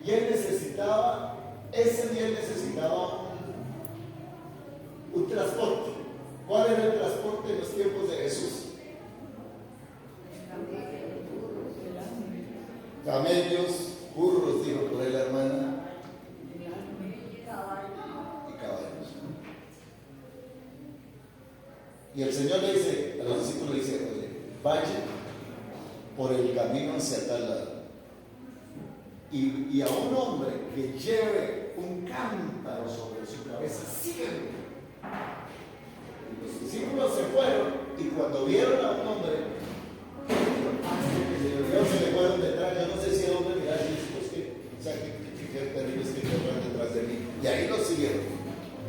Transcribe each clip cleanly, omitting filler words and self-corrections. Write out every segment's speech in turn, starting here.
Y ese día él necesitaba un transporte. ¿Cuál era el transporte en los tiempos de Jesús? Camellos, burros, dijo por ahí la hermana, y caballos. Y el Señor le dice, a los discípulos le dice, oye, vayan por el camino hacia tal lado. Y a un hombre que lleve un cántaro sobre su cabeza, sígueme. Y los discípulos se fueron, y cuando vieron a un hombre, se le fueron detrás. Yo no sé si el hombre miraba y dice, qué terribles que corran detrás de mí. Y ahí los siguieron.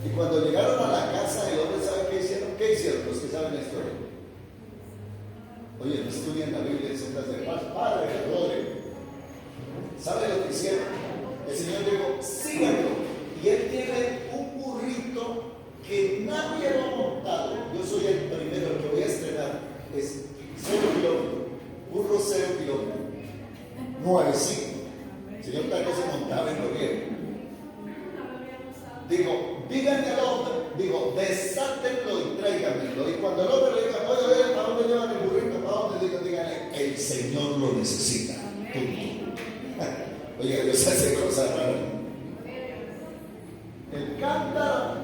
Y cuando llegaron a la casa, el hombre sabe qué hicieron. ¿Qué hicieron los que saben la historia? Oye, no estudian la Biblia en sendas de paz. Padre de gloria. ¿Sabe lo que hicieron? El Señor dijo, síganlo. Y él tiene un burrito que nadie lo ha montado. Yo soy el primero que voy a estrenar. Es 0 kilómetros. Burro 0 kilómetros. Nuevecito. El Señor tal vez se montaba en lo bien. Digo, díganle al hombre, desátenlo y tráiganmelo. Y cuando el hombre le diga, oye, ¿para dónde llevan el burrito? ¿Para dónde? Díganle, el Señor lo necesita. Oiga, Dios hace cosas raras. El cántaro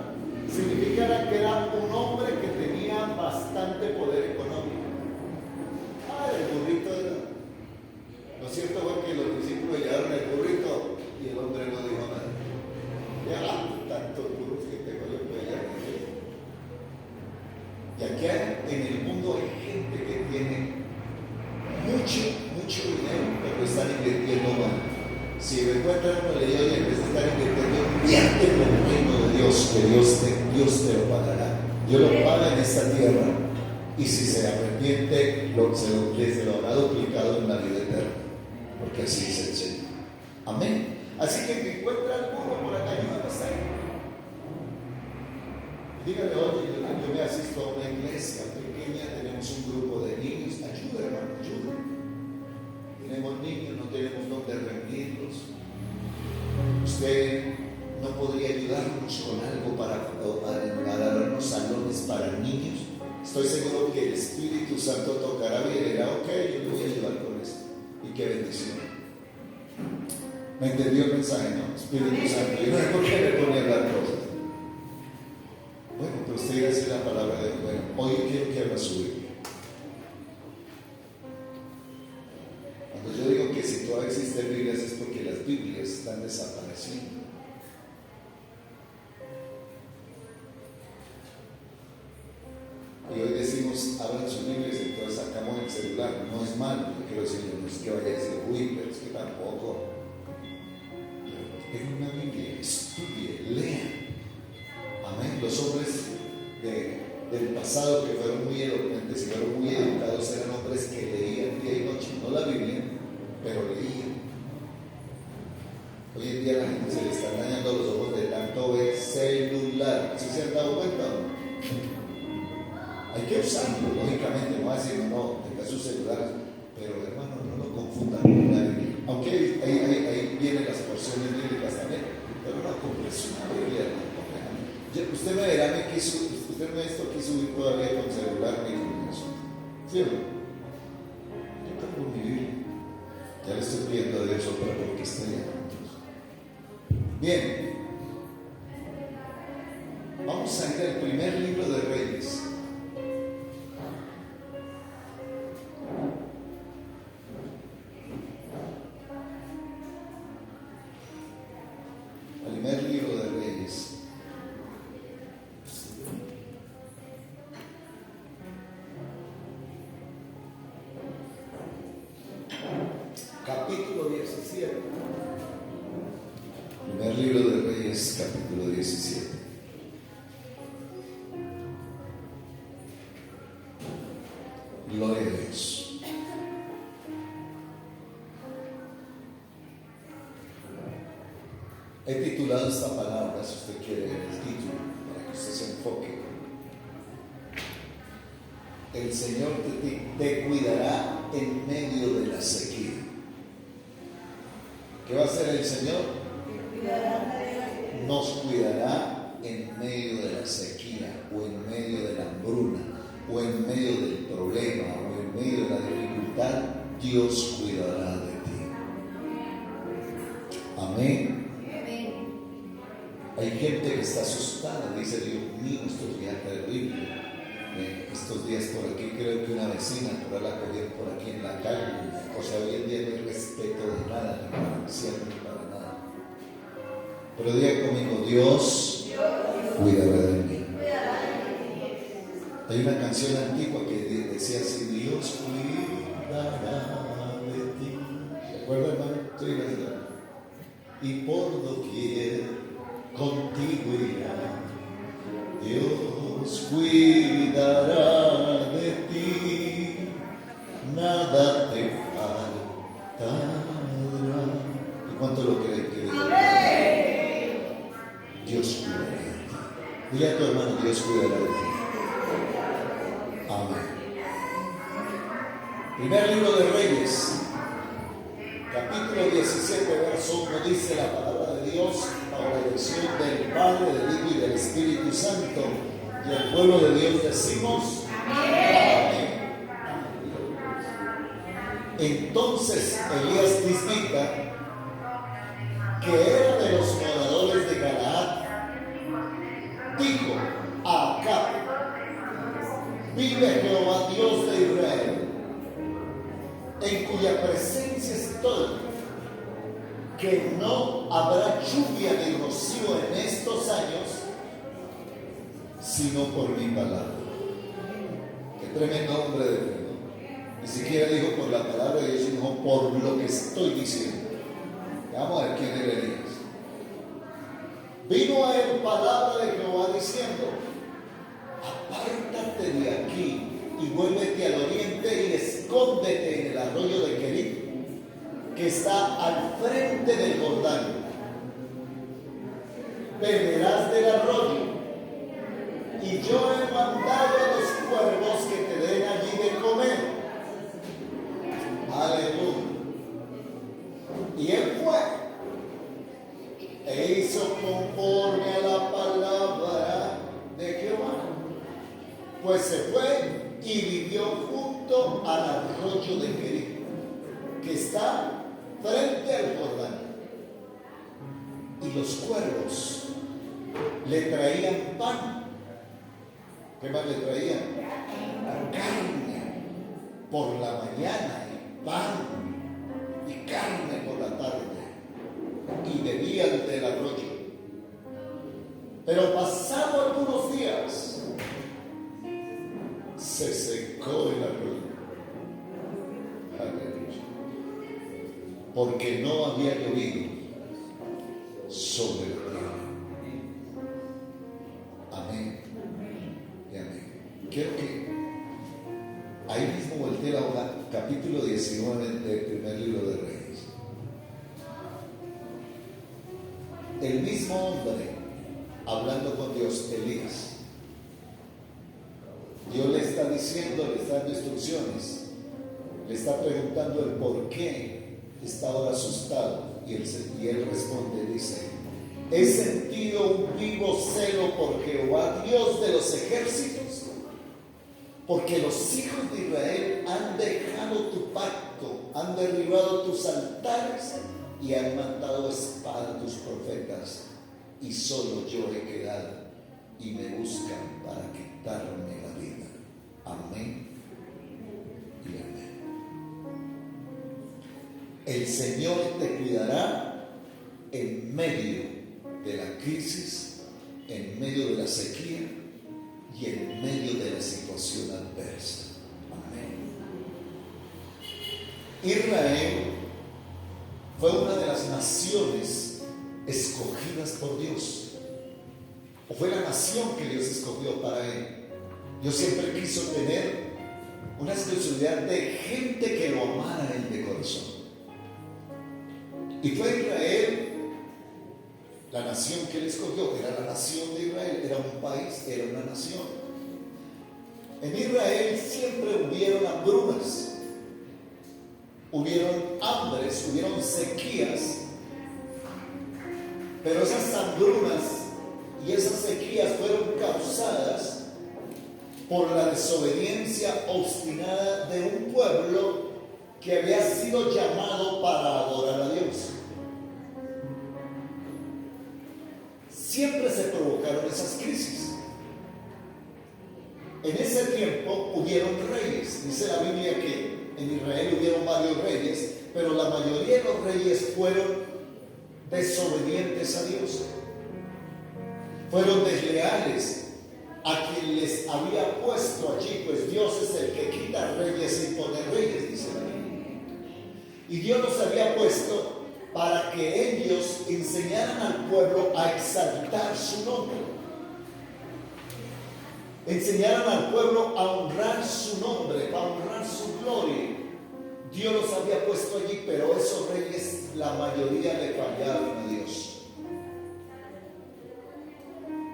significaba que era un hombre que tenía bastante poder económico. El burrito era. Lo cierto fue que los discípulos llevaron el burrito y el hombre no dijo nada. Ya, tantos burros que tengo yo puedo llevar. Y aquí en el mundo hay gente que tiene mucho dinero, pero están invirtiendo mal. Si me encuentran uno le digo, oye, en vez de estar invirtiendo, invierte en el reino de Dios, que Dios te lo pagará. Dios lo paga en esta tierra, y si se arrepiente, se lo habrá duplicado en la vida eterna, porque así es el Señor. Amén. Así que me encuentra el burro por acá, ayúdame a estar. Dígale, oye, yo me asisto a una iglesia pequeña, tenemos un grupo de niños, ayuda, hermano, ayuda. Tenemos niños, no tenemos dónde reunirlos. Usted no podría ayudarnos con algo para darnos salones para niños. Estoy seguro que el Espíritu Santo tocará y dirá, ok, yo le voy a ayudar con esto. Y qué bendición. ¿Me entendió el mensaje? No, Espíritu Santo. Yo no sé por qué me ponía a hablar cosas. Bueno, pero usted iba a decir la palabra de Dios. Bueno, hoy quiero que abra su Biblia. Cuando yo digo que si todavía existen Biblias es porque las Biblias están desapareciendo. Y hoy decimos, abran sus Biblias, entonces sacamos el celular. No es malo, yo quiero decir, no es que vaya a decir, uy, pero es que tampoco. Tengan una Biblia, estudien, lean. Amén. Los hombres del pasado que fueron muy elocuentes y fueron muy educados eran hombres que leían día y noche, no la Biblia, pero leían. Hoy en día a la gente se le están dañando los ojos de tanto ver celular. ¿Sí se han dado cuenta? Hay que usarlo, lógicamente, no así, no, tenga sus celulares, pero hermano, no lo confundan con la Biblia. Aunque ahí vienen las porciones bíblicas también, pero no compres una Biblia, no. Usted me verá que usted me esto aquí subir todavía con celular ni con eso. ¿Sí o no? Yo tengo mi Biblia. Ya le estoy pidiendo a Dios otra porque estoy juntos. Bien. Vamos a ir al primer libro de Reyes. Primer libro de Reyes. Capítulo 17. Primer libro de Reyes, capítulo 17. Gloria a Dios. He titulado esta palabra, si usted quiere, el título, para que usted se enfoque. El Señor te cuidará en medio de la sequía. ¿Qué va a hacer el Señor? Nos cuidará en medio de la sequía, o en medio de la hambruna, o en medio del problema, o en medio de la dificultad. Dios cuidará de ti. Amén. Hay gente que está asustada, dice: Dios mío, estos días terribles. Estos días por aquí, creo que una vecina por la cogieron por aquí en la calle. O sea, hoy en día no hay respeto de nada, ni para ancianos, ni para nada. Pero diga conmigo: Dios cuidará de mí. Hay una canción antigua que decía así: Dios cuidará de ti. ¿Se acuerdan, hermano? Sí, gracias. Y por doquier contigo irá. Dios cuidará de ti, nada te faltará. ¿Y cuánto lo creen que Dios cuidará de ti? Dile a tu hermano: Dios cuidará de ti. Amén. Primer libro de Reyes, capítulo 17, verso 1, dice la palabra de Dios, bajo la dirección del Padre, del Hijo y del Espíritu Santo. Y el pueblo de Dios decimos: amén. Entonces Elías Tisbita, que era de los moradores de Galaad, dijo a Acab: vive Jehová Dios de Israel, en cuya presencia estoy, que no habrá lluvia ni rocío en estos años, sino por mi palabra. Qué tremendo hombre de Dios, ¿no? Ni siquiera dijo por la palabra de Dios, sino por lo que estoy diciendo. Vamos a ver quién era Elías. Vino a él palabra de Jehová diciendo: apártate de aquí y vuélvete al oriente y escóndete en el arroyo de Querit, que está al frente del Jordán. Beberás del arroyo, y yo he mandado a los cuervos que te den allí de comer. Aleluya. Y él fue e hizo conforme a la palabra de Jehová, pues se fue y vivió junto al arroyo de Querit, que está frente al Jordán. Y los cuervos le traían pan. ¿Qué más le traían? Carne por la mañana, y pan y carne por la tarde, y bebían del arroyo. Pero pasado algunos días se secó el arroyo. Aleluya. Porque no había llovido sobre la tierra. Amén y amén. Quiero que ahí mismo voltee la hoja, capítulo 19 del primer libro de Reyes. El mismo hombre hablando con Dios, Elías. Dios le está diciendo, le está dando instrucciones, le está preguntando el por qué está ahora asustado, y él responde, dice: he sentido un vivo celo por Jehová, Dios de los ejércitos, porque los hijos de Israel han dejado tu pacto, han derribado tus altares y han matado a espada tus profetas, y solo yo he quedado, y me buscan para quitarme la vida. Amén y amén. El Señor te cuidará en medio de la crisis, en medio de la sequía y en medio de la situación adversa. Amén. Israel fue una de las naciones escogidas por Dios, o fue la nación que Dios escogió para él. Dios siempre quiso tener una exclusividad de gente que lo amara a él de corazón. Y fue Israel la nación que él escogió. Era la nación de Israel, era un país, era una nación. En Israel siempre hubieron hambrunas, hubieron hambres, hubieron sequías, Pero esas hambrunas y esas sequías fueron causadas por la desobediencia obstinada de un pueblo que había sido llamado para adorar a Dios. Siempre se provocaron esas crisis. En ese tiempo hubieron reyes. Dice la Biblia que en Israel hubieron varios reyes, pero la mayoría de los reyes fueron desobedientes a Dios. Fueron desleales a quien les había puesto allí, pues Dios es el que quita reyes y pone reyes, dice la Biblia. Y Dios los había puesto para que ellos enseñaran al pueblo a exaltar su nombre. Enseñaran al pueblo a honrar su nombre, a honrar su gloria. Dios los había puesto allí, pero esos reyes, la mayoría le fallaron a Dios.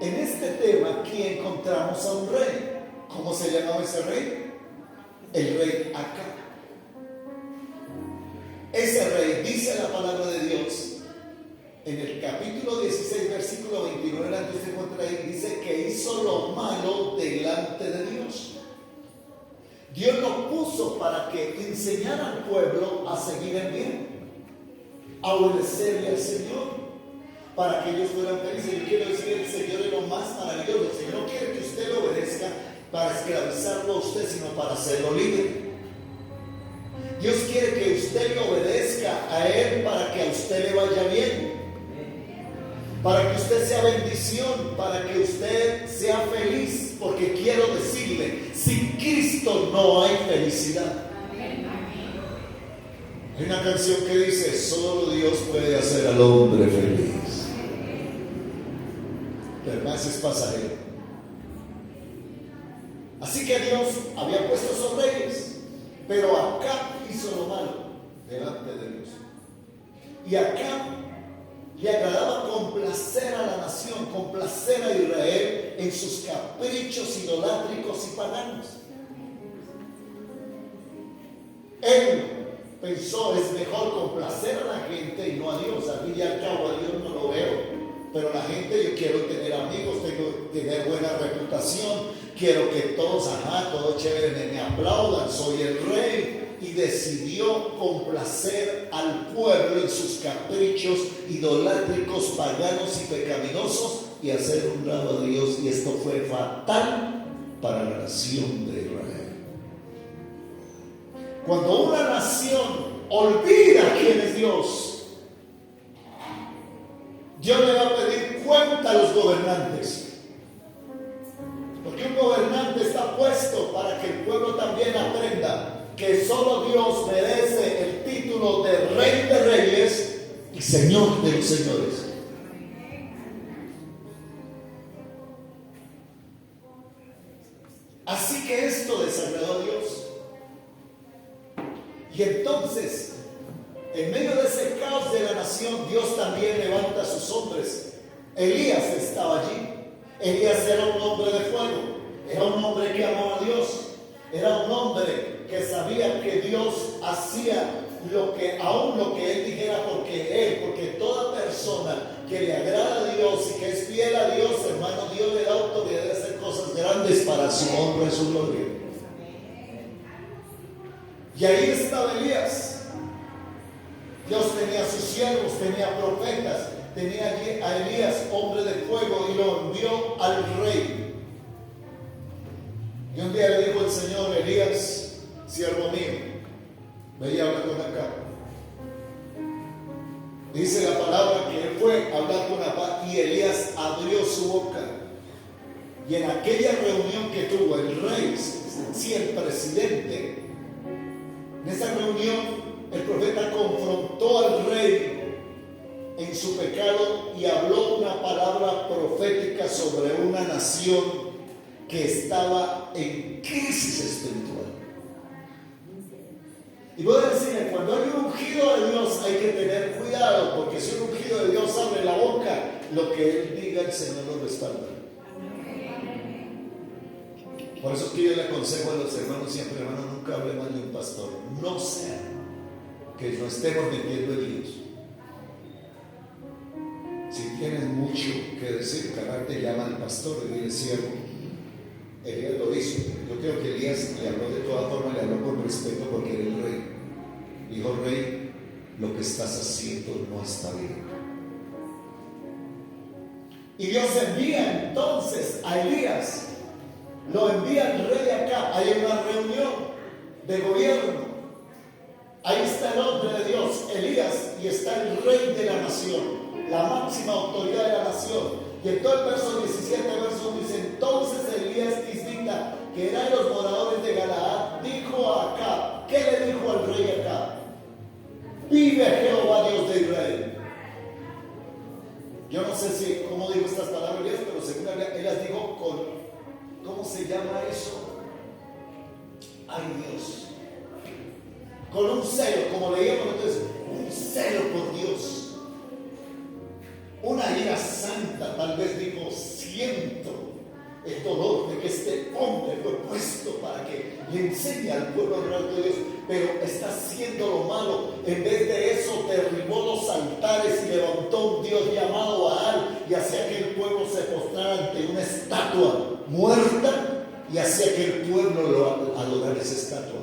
En este tema aquí encontramos a un rey. ¿Cómo se llamaba ese rey? El rey Acab. Ese rey, dice la palabra de Dios, en el capítulo 16, versículo 29, antes de encontrar ahí, dice que hizo lo malo delante de Dios. Dios lo puso para que enseñara al pueblo a seguir el bien, a obedecerle al Señor, para que ellos fueran felices. Yo quiero decir, el Señor es lo más maravilloso. El Señor no quiere que usted lo obedezca para esclavizarlo a usted, sino para hacerlo libre. Dios quiere que usted le obedezca a Él para que a usted le vaya bien, para que usted sea bendición, para que usted sea feliz, porque quiero decirle, sin Cristo no hay felicidad. Hay una canción que dice, solo Dios puede hacer al hombre feliz. Pero más es pasajero. Así que Dios había puesto esos reyes, pero Acab hizo lo malo delante de Dios. Y Acab le agradaba complacer a la nación, complacer a Israel en sus caprichos idolátricos y paganos. Él pensó, es mejor complacer a la gente y no a Dios. Al fin y al cabo a Dios no lo veo, pero la gente, yo quiero tener amigos, tengo que tener buena reputación, quiero que todos, todo chévere, me aplaudan, soy el rey. Y decidió complacer al pueblo en sus caprichos idolátricos, paganos y pecaminosos, y hacer un lado a Dios. Y esto fue fatal para la nación de Israel. Cuando una nación olvida quién es Dios, Dios le va a pedir cuenta a los gobernantes. Porque un gobernante está puesto para que el pueblo también aprenda que solo Dios merece el título de Rey de Reyes y Señor de los Señores. Así que esto desagradó a Dios. Y entonces, en medio de ese caos de la nación, Dios también levanta a sus hombres. Elías estaba allí. Elías era un hombre de fuego, era un hombre que amaba a Dios, era un hombre que sabía que Dios hacía aún lo que él dijera, porque toda persona que le agrada a Dios y que es fiel a Dios, hermano, Dios le da autoridad de hacer cosas grandes para su honra y su gloria. Y ahí estaba Elías. Dios tenía sus siervos, tenía profetas, tenía allí a Elías, hombre de fuego, y lo envió al rey. Y un día le dijo el Señor, Elías, siervo mío, ve y habla con Acab. Dice la palabra que él fue a hablar con Acab y Elías abrió su boca. Y en aquella reunión que tuvo el rey, sí, el presidente, en esa reunión el profeta confrontó al rey en su pecado y habló una palabra profética sobre una nación que estaba en crisis espiritual. Y voy a decirle, cuando hay un ungido de Dios hay que tener cuidado, porque si un ungido de Dios abre la boca, lo que él diga el Señor lo respalda. Por eso que yo le aconsejo a los hermanos siempre, hermano, nunca hable mal de un pastor, no sea que nos estemos metiendo en líos. Si tienes mucho que decir, te llama al pastor y dile: siervo. Elías lo hizo. Yo creo que Elías le habló de todas formas, le habló con respeto porque era el rey. Dijo: rey, lo que estás haciendo no está bien. Y Dios envía entonces a Elías, lo envía el rey acá. Hay una reunión de gobierno. Ahí está el hombre de Dios, Elías, y está el rey de la nación, la máxima autoridad de la nación. Y en todo el verso 17, verso dice: entonces Elías Tisbita, que era de los moradores de Galaad, dijo a Acab. ¿Qué le dijo al rey Acab? Vive Jehová Dios de Israel. Yo no sé cómo digo estas palabras, pero según él las dijo con, ¿cómo se llama eso? Ay, Dios. Con un celo, como leíamos entonces, un celo por Dios. Una ira santa. Tal vez dijo: siento el dolor de que este hombre fue puesto para que le enseñe al pueblo real de Dios, pero está haciendo lo malo. En vez de eso, derribó los altares y levantó un Dios llamado Baal y hacía que el pueblo se postrara ante una estatua muerta y hacía que el pueblo lo adorara esa estatua.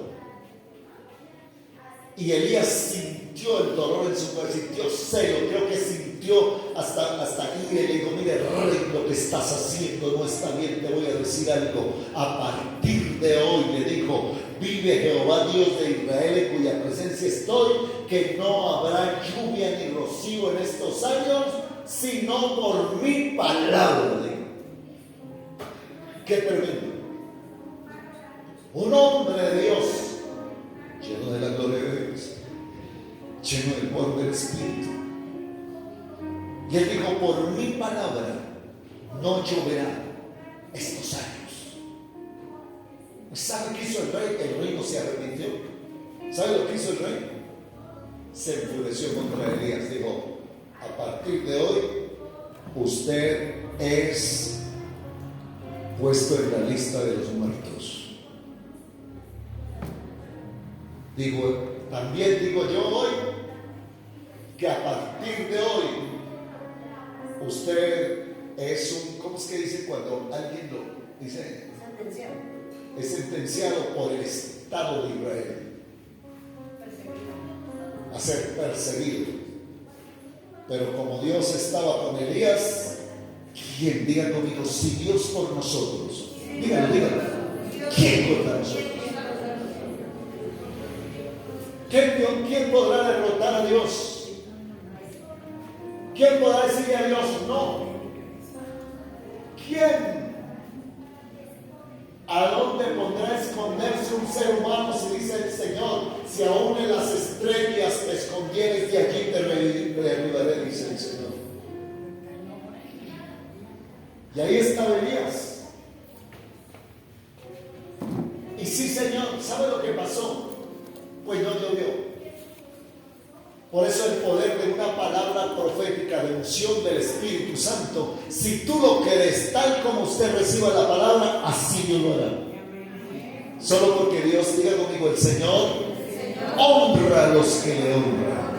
Y Elías sintió el dolor en su corazón, sintió celo, creo que sintió hasta aquí, y le dijo: mire, rey, lo que estás haciendo no está bien, te voy a decir algo. A partir de hoy, le dijo: vive Jehová Dios de Israel, en cuya presencia estoy, que no habrá lluvia ni rocío en estos años, sino por mi palabra. Qué tremendo. Un hombre de Dios, lleno de la gloria de Dios, lleno del poder del Espíritu. Y él dijo: por mi palabra no lloverá estos años. ¿Sabe qué hizo el rey? El rey no se arrepintió. ¿Sabe lo que hizo el rey? Se enfureció contra Elías. Dijo: a partir de hoy usted es puesto en la lista de los muertos. También digo yo hoy que a partir de hoy usted es un, ¿cómo es que dice cuando alguien lo dice? Sentenciado. Es sentenciado por el Estado de Israel a ser perseguido. Pero como Dios estaba con Elías, ¿quién? Diga conmigo: si Dios por nosotros, dígalo, ¿quién contra nosotros? ¿Quién podrá derrotar a Dios? ¿Quién podrá decirle a Dios no? ¿Quién? ¿A dónde podrá esconderse un ser humano si dice el Señor? Si aún en las estrellas te escondieres, de allí te ayudaré, dice el Señor. Y ahí está Elías. Y sí, Señor, ¿sabe lo que pasó? Pues no llovió. Por eso el poder de una palabra profética de unción del Espíritu Santo, si tú lo quieres, tal como usted reciba la palabra, así Dios lo hará. Solo porque Dios, diga conmigo: el Señor honra a los que le honran.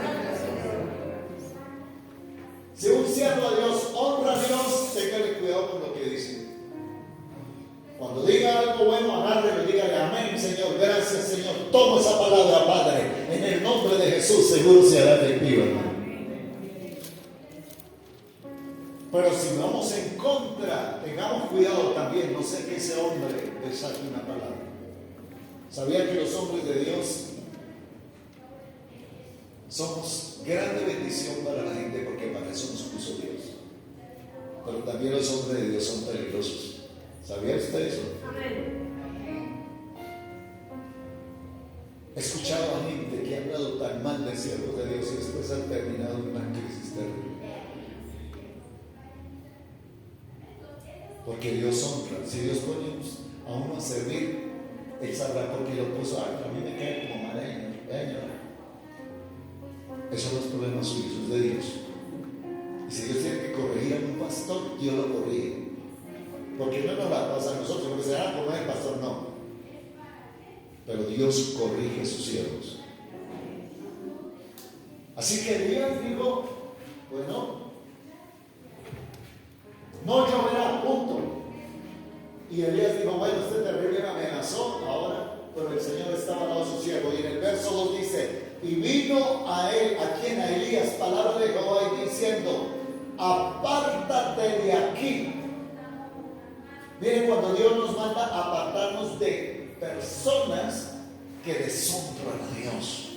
Si un siervo a Dios honra a Dios, téngale cuidado con lo que dice. Cuando diga algo bueno, agárrelo y dígale: amén, Señor, gracias, Señor. Toma esa palabra, Padre, en el nombre de Jesús, seguro se hará efectiva. Pero si vamos en contra, tengamos cuidado también. No sé que ese hombre le saque una palabra. ¿Sabía que los hombres de Dios somos grande bendición para la gente? Porque para eso nos puso Dios. Pero también los hombres de Dios son peligrosos. ¿Sabía usted eso? Amén. He escuchado a gente que ha hablado tan mal de siervos de Dios y después han terminado en una crisis terrible. Porque Dios honra. Si Dios pone a uno a servir, Él sabrá por qué lo puso. A mí me cae como maleño. Esos son los problemas suyos, de Dios. Y si Dios tiene que corregir a un pastor, Dios lo corrige. Porque no nos la pasa a nosotros, porque se van a comer el pastor, no. Pero Dios corrige a sus siervos. Así que Elías dijo: bueno, no lloverá, punto. Y Elías dijo, bueno, este terrible me amenazó ahora, pero el Señor estaba al lado de su siervo. Y en el verso 2 dice, y vino a él, a quien, a Elías, palabra de Jehová, y diciendo, apártate de aquí. Miren, cuando Dios nos manda a apartarnos de personas que deshonran a Dios.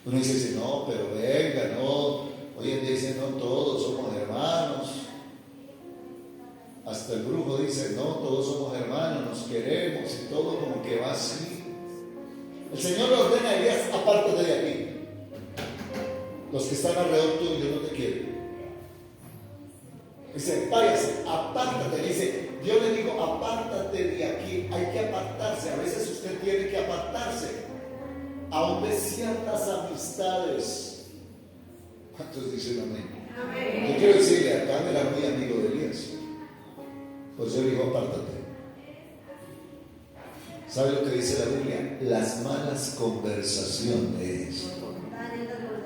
Uno dice, no, pero venga, no. Hoy en día dicen, no, todos somos hermanos. Hasta el brujo dice, no, todos somos hermanos, nos queremos y todo como que va así. El Señor le ordena a Elías, apártate de aquí. Los que están alrededor tuyo no te quieren. Dice, váyase, apártate. Dice, Dios le dijo, apártate de aquí. Hay que apartarse. A veces usted tiene que apartarse aún de ciertas amistades. ¿Cuántos dicen amén? Amén. Yo quiero decirle, acá era muy amigo de Elías. Pues yo digo, apártate. ¿Sabe lo que dice la Biblia? Las malas conversaciones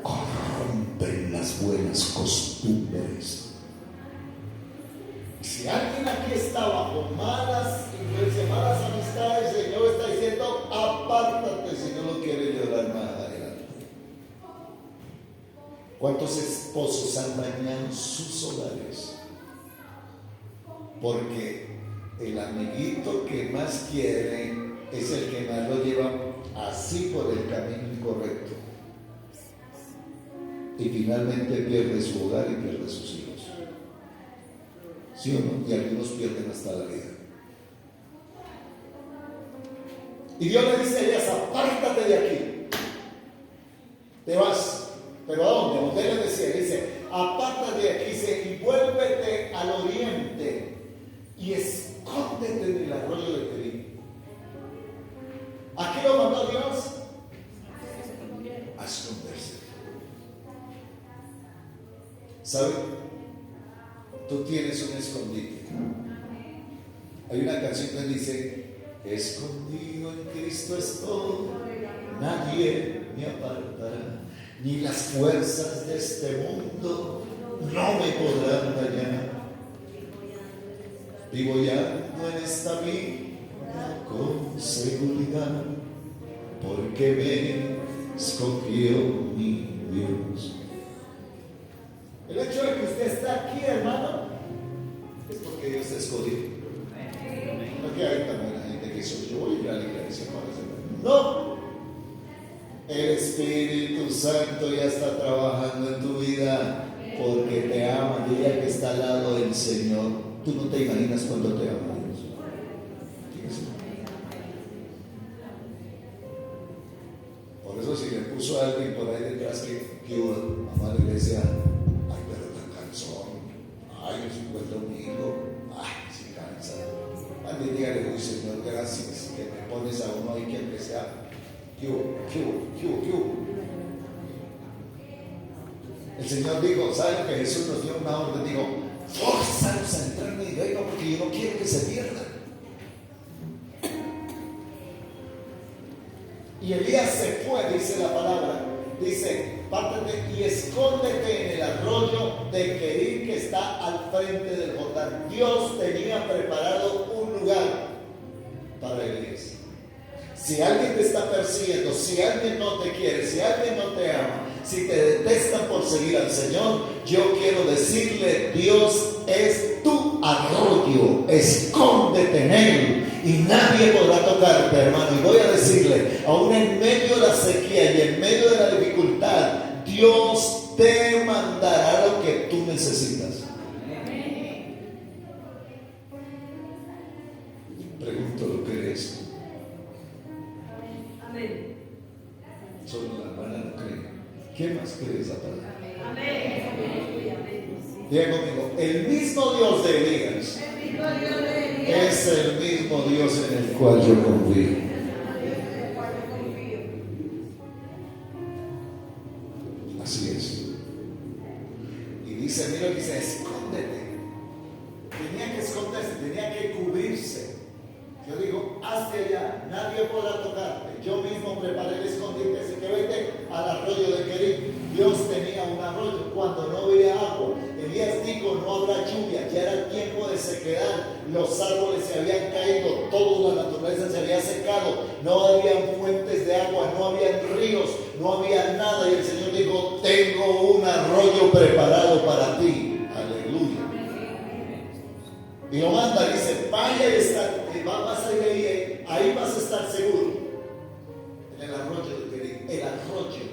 corrompen las buenas costumbres. Si alguien aquí está bajo malas influencias, malas amistades, el Señor está diciendo, apártate si no lo quiere llorar más adelante. ¿Cuántos esposos han dañado sus hogares? Porque el amiguito que más quiere es el que más lo lleva así por el camino incorrecto. Y finalmente pierde su hogar y pierde sus hijos. ¿Sí o no? Y algunos pierden hasta la vida. Y Dios le dice a Elías, apártate de aquí. Te vas. ¿Pero a dónde? Donde él le decía, dice, apártate de aquí, dice, y vuélvete al oriente y escóndete en el arroyo de Kerit. ¿A qué lo mandó Dios? A esconderse. ¿Sabe? Tú tienes un escondite. Hay una canción que dice, escondido en Cristo estoy, nadie me apartará, ni las fuerzas de este mundo no me podrán dañar. Vivo ya no en esta vida con seguridad, porque me escogió mi Dios. El hecho de que usted está aquí, hermano, es porque Dios te escogió. No que hay tan buena gente que dice, yo voy a ir a la iglesia para hacer. No. El Espíritu Santo ya está trabajando en tu vida porque te ama. Y ella que está al lado del Señor, tú no te imaginas cuánto te ama Dios. Por eso si le puso a alguien por ahí detrás que mamá de la iglesia, ay, pero tan cansón, ay, yo sí encuentro un hijo, ay, sí cansa. Alguien dígale, uy, Señor, gracias que me pones a uno ahí que sea. El Señor dijo, ¿saben que Jesús nos dio una orden? Dijo, fórzalos a entrar en mi reino porque yo no quiero que se pierdan. Y Elías se fue, dice la palabra, dice, pártate y escóndete en el arroyo de Kerit que está al frente del Jordán. Dios tenía preparado un lugar para Elías. Si alguien te está persiguiendo, si alguien no te quiere, si alguien no te ama, si te detestan por seguir al Señor, yo quiero decirle, Dios es tu arroyo, escóndete en él y nadie podrá tocarte, hermano. Y voy a decirle, aún en medio de la sequía y en medio de la dificultad, Dios te mandará lo que tú necesitas. Pregunto, ¿lo crees? Solo la hermana no cree. ¿Quién más cree esa palabra? Diga conmigo, el mismo Dios de Elías es el mismo Dios en el cual yo confío. Así es. Y dice, mira, dice, escóndete. Tenía que esconderse, tenía que cubrirse. Yo digo, hazte allá, nadie podrá tocarte. Yo mismo preparé el escondite, así que vete al arroyo de Kerit. Dios tenía un arroyo cuando no había agua. Elías dijo, no habrá lluvia, ya sequedad, los árboles se habían caído, toda la naturaleza se había secado, no había fuentes de agua, no había ríos, no había nada. Y el Señor dijo: tengo un arroyo preparado para ti. Aleluya. Y lo manda, dice: vaya y vas a ir ahí vas a estar seguro. En el arroyo de Kerit. El arroyo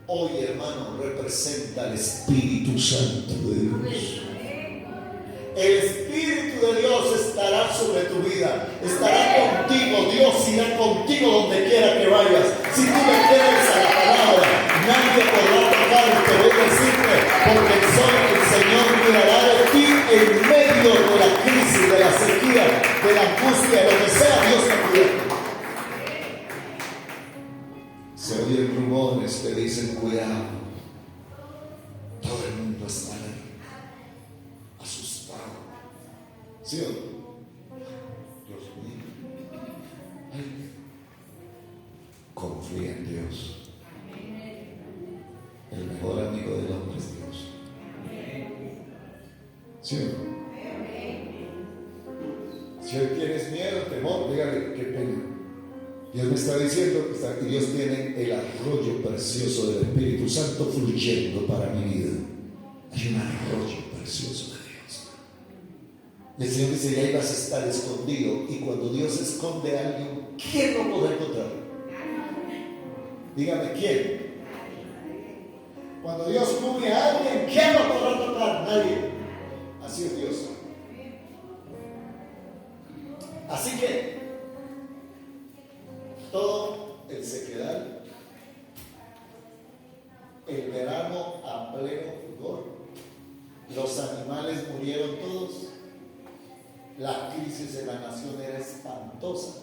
hoy, hermano, representa al Espíritu Santo de Dios. El Espíritu de Dios estará sobre tu vida, estará contigo. Dios irá contigo donde quiera que vayas. Si tú le crees a la palabra, nadie podrá tocarte. Voy a decirte, porque el Señor cuidará de ti en medio de la crisis, de la sequía, de la angustia, de lo que sea. Dios te cuida. Se oyen rumores que dicen: cuidado, todo el mundo está asustado. ¿Sí o no? Dios mío. Ay. Confía en Dios. El mejor amigo del hombre es Dios. ¿Sí o no? Si hoy tienes miedo, temor, dígale: qué pena. Dios me está diciendo que Dios tiene el arroyo precioso del Espíritu Santo fluyendo para mi vida. Hay un arroyo precioso de Dios. El Señor dice: y ahí vas a estar escondido. Y cuando Dios esconde a alguien, ¿quién lo podrá encontrar? Dígame, ¿quién? Cuando Dios cubre a alguien, ¿quién lo podrá tocar? Nadie. Así es Dios. Así que todo el sequedal, el verano a pleno fulgor, los animales murieron todos, la crisis en la nación era espantosa,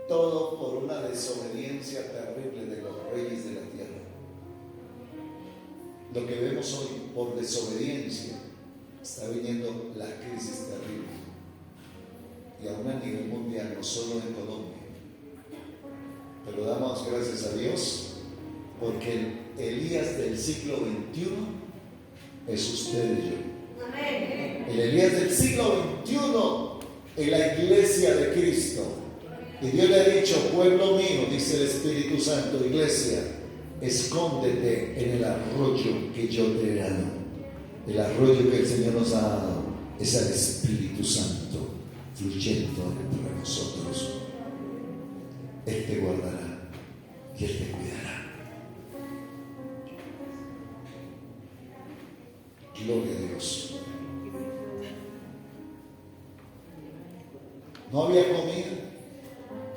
todo por una desobediencia terrible de los reyes de la tierra. Lo que vemos hoy, por desobediencia, está viniendo la crisis terrible. Y aún a nivel mundial, no solo en Colombia. Pero damos gracias a Dios, porque el Elías del siglo XXI es usted y yo. El Elías del siglo XXI es la iglesia de Cristo. Y Dios le ha dicho: pueblo mío, dice el Espíritu Santo, iglesia, escóndete en el arroyo que yo te he dado. El arroyo que el Señor nos ha dado es el Espíritu Santo fluyendo entre nosotros. Él te guardará y Él te cuidará. Gloria a Dios. No había comida.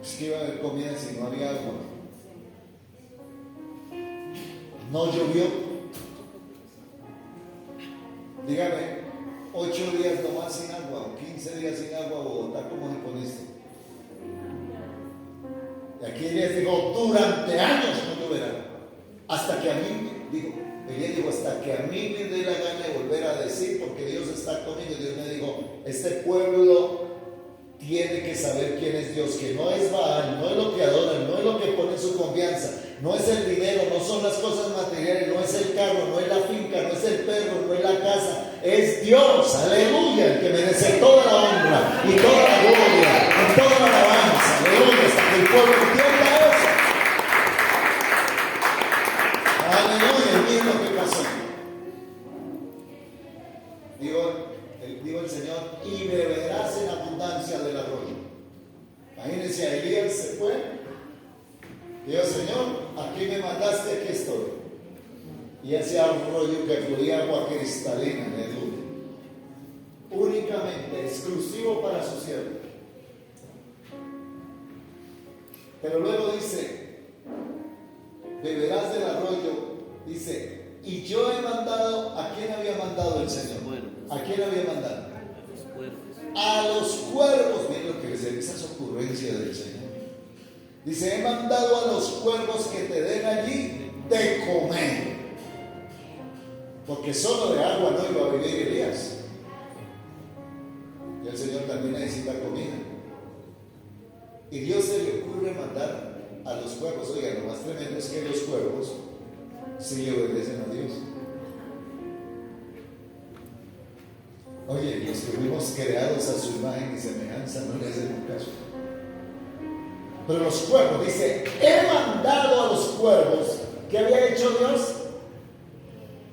Es que iba a haber comida si no había agua. No llovió. Dígame, 8 días nomás sin agua, o 15 días sin agua, Bogotá, ¿cómo se pone esto? Y aquí Elías dijo: durante años no lloverá. Hasta que a mí, Elías dijo: hasta que a mí me dé la gana de volver a decir, porque Dios está conmigo. Y Dios me dijo: este pueblo tiene que saber quién es Dios, que no es Baal, no es lo que adoran, no es lo que ponen su confianza, no es el dinero, no son las cosas materiales, no es el carro, no es la finca, no es el perro, no es la casa, es Dios, aleluya, el que merece toda la honra y toda la gloria y toda la alabanza, aleluya, hasta que el pueblo entienda eso. Aleluya. Y miren lo que pasó. Digo el Señor: y beberás en abundancia del arroyo. Imagínense, a Elías se fue. Dijo: Señor, aquí me mandaste, aquí estoy. Y ese arroyo que fluía agua cristalina, aleluya, únicamente exclusivo para su siervo. Pero luego dice: beberás del arroyo. Dice: y yo he mandado. ¿A quién había mandado el Señor? ¿A quién había mandado? A los cuervos. Miren lo que les dice, esa ocurrencia del Señor. Dice: he mandado a los cuervos que te den allí de comer. Porque solo de agua no iba a vivir Elías. Y el Señor también necesita comida. Y Dios se le ocurre mandar a los cuervos. Oigan, lo más tremendo es que los cuervos sí le obedecen a Dios. Oye, los que fuimos creados a su imagen y semejanza no le hacen caso. Pero los cuervos, dice, he mandado a los cuervos. ¿Qué había hecho Dios?